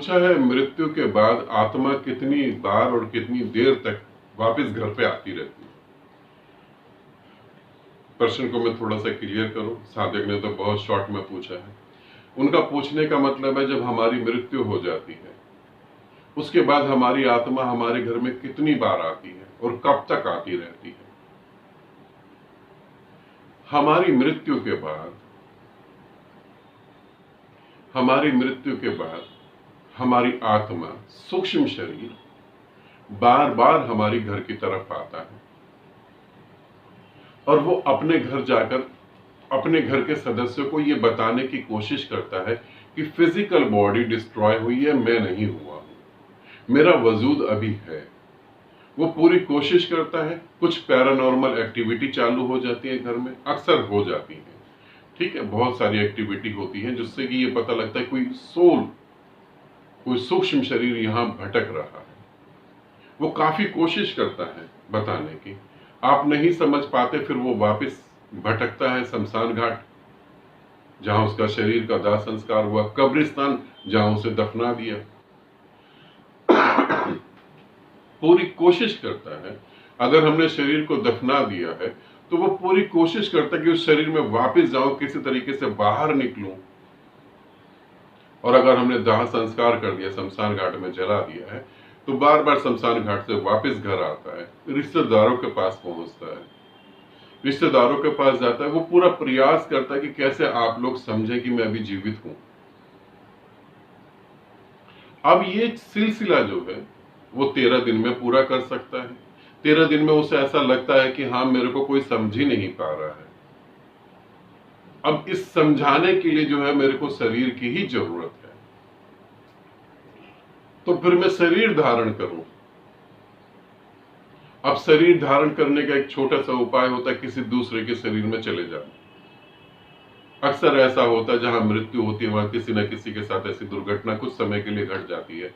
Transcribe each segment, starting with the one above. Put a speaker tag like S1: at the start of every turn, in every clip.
S1: पूछा है मृत्यु के बाद आत्मा कितनी बार और कितनी देर तक वापस घर पे आती रहती है। प्रश्न को मैं थोड़ा सा क्लियर करूं, साधक ने तो बहुत शॉर्ट में पूछा है। उनका पूछने का मतलब है जब हमारी मृत्यु हो जाती है उसके बाद हमारी आत्मा हमारे घर में कितनी बार आती है और कब तक आती रहती है। हमारी मृत्यु के बाद हमारी आत्मा सूक्ष्म शरीर बार बार हमारी घर की तरफ आता है और वो अपने घर जाकर अपने घर के सदस्यों को ये बताने की कोशिश करता है कि फिजिकल बॉडी डिस्ट्रॉय हुई है, मैं नहीं हुआ हूं, मेरा वजूद अभी है। वो पूरी कोशिश करता है। कुछ पैरानॉर्मल एक्टिविटी चालू हो जाती है घर में, अक्सर हो जाती है, ठीक है, बहुत सारी एक्टिविटी होती है जिससे कि ये पता लगता है कोई सोल, कोई सूक्ष्म शरीर यहां भटक रहा है। वो काफी कोशिश करता है बताने की, आप नहीं समझ पाते, फिर वो वापस भटकता है शमशान घाट जहां उसका शरीर का दाह संस्कार हुआ, कब्रिस्तान जहां उसे दफना दिया। पूरी कोशिश करता है। अगर हमने शरीर को दफना दिया है तो वो पूरी कोशिश करता है कि उस शरीर में वापस जाऊं, किसी तरीके से बाहर निकलूं। और अगर हमने दाह संस्कार कर दिया, शमशान घाट में जला दिया है, तो बार बार शमशान घाट से वापस घर आता है, रिश्तेदारों के पास पहुंचता है, रिश्तेदारों के पास जाता है। वो पूरा प्रयास करता है कि कैसे आप लोग समझें कि मैं अभी जीवित हूं। अब ये सिलसिला जो है वो 13 दिन में पूरा कर सकता है। 13 दिन में उसे ऐसा लगता है कि हाँ, मेरे को कोई समझ ही नहीं पा रहा है। अब इस समझाने के लिए जो है मेरे को शरीर की ही जरूरत है, तो फिर मैं शरीर धारण करूं। अब शरीर धारण करने का एक छोटा सा उपाय होता है, किसी दूसरे के शरीर में चले जाना। अक्सर ऐसा होता है जहां मृत्यु होती है वहां किसी न किसी के साथ ऐसी दुर्घटना कुछ समय के लिए घट जाती है,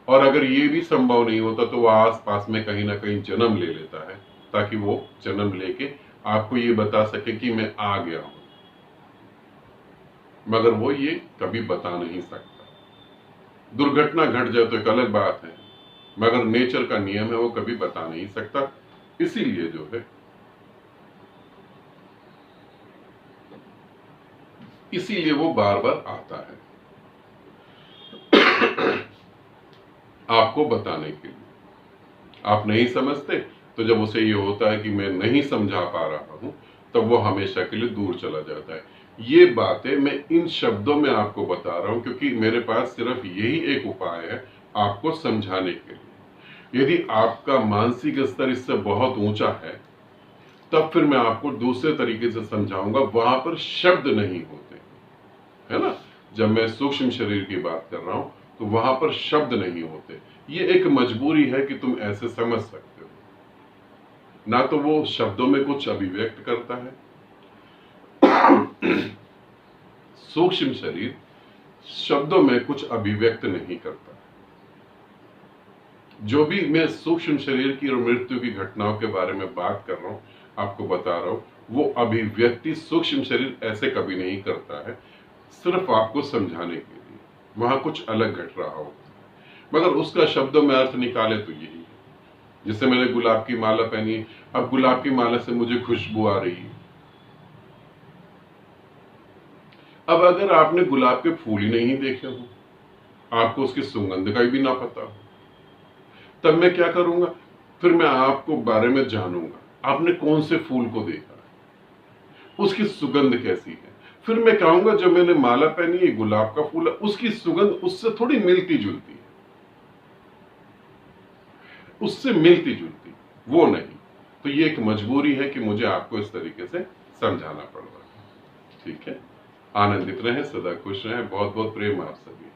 S1: और अगर ये भी संभव नहीं होता तो वह आस पास में कहीं ना कहीं जन्म ले लेता है, ताकि वो जन्म लेके आपको ये बता सके कि मैं आ गया हूं, मगर वो ये कभी बता नहीं सकता। दुर्घटना घट जाए तो एक अलग बात है, मगर नेचर का नियम है, वो कभी बता नहीं सकता। इसीलिए जो है इसीलिए वो बार बार आता है आपको बताने के लिए। आप नहीं समझते तो जब उसे ये होता है कि मैं नहीं समझा पा रहा हूं, तब वो हमेशा के लिए दूर चला जाता है। ये बातें मैं इन शब्दों में आपको बता रहा हूं क्योंकि मेरे पास सिर्फ यही एक उपाय है आपको समझाने के लिए। यदि आपका मानसिक स्तर इससे बहुत ऊंचा है तब फिर मैं आपको दूसरे तरीके से समझाऊंगा, वहां पर शब्द नहीं होते, है ना। जब मैं सूक्ष्म शरीर की बात कर रहा हूं तो वहां पर शब्द नहीं होते। ये एक मजबूरी है कि तुम ऐसे समझ सकते हो, ना तो वो शब्दों में कुछ अभिव्यक्त करता है। सूक्ष्म शरीर शब्दों में कुछ अभिव्यक्त नहीं करता। जो भी मैं सूक्ष्म शरीर की और मृत्यु की घटनाओं के बारे में बात कर रहा हूं, आपको बता रहा हूं, वो अभिव्यक्ति सूक्ष्म शरीर ऐसे कभी नहीं करता है, सिर्फ आपको समझाने के लिए। वहां कुछ अलग घट रहा होता है, मगर उसका शब्दों में अर्थ निकाले तो यही है। जैसे मैंने गुलाब की माला पहनी है, अब गुलाब की माला से मुझे खुशबू आ रही है। अब अगर आपने गुलाब के फूल ही नहीं देखे हो, आपको उसकी सुगंध का भी ना पता हो, तब मैं क्या करूंगा, फिर मैं आपको बारे में जानूंगा। आपने कौन से फूल को देखा है, उसकी सुगंध कैसी है, फिर मैं कहूंगा जो मैंने माला पहनी है गुलाब का फूल है, उसकी सुगंध उससे थोड़ी मिलती जुलती है, उससे मिलती जुलती, वो नहीं। तो ये एक मजबूरी है कि मुझे आपको इस तरीके से समझाना पड़ रहा है। ठीक है, आनंदित रहें, सदा खुश रहें। बहुत बहुत प्रेम आप सभी।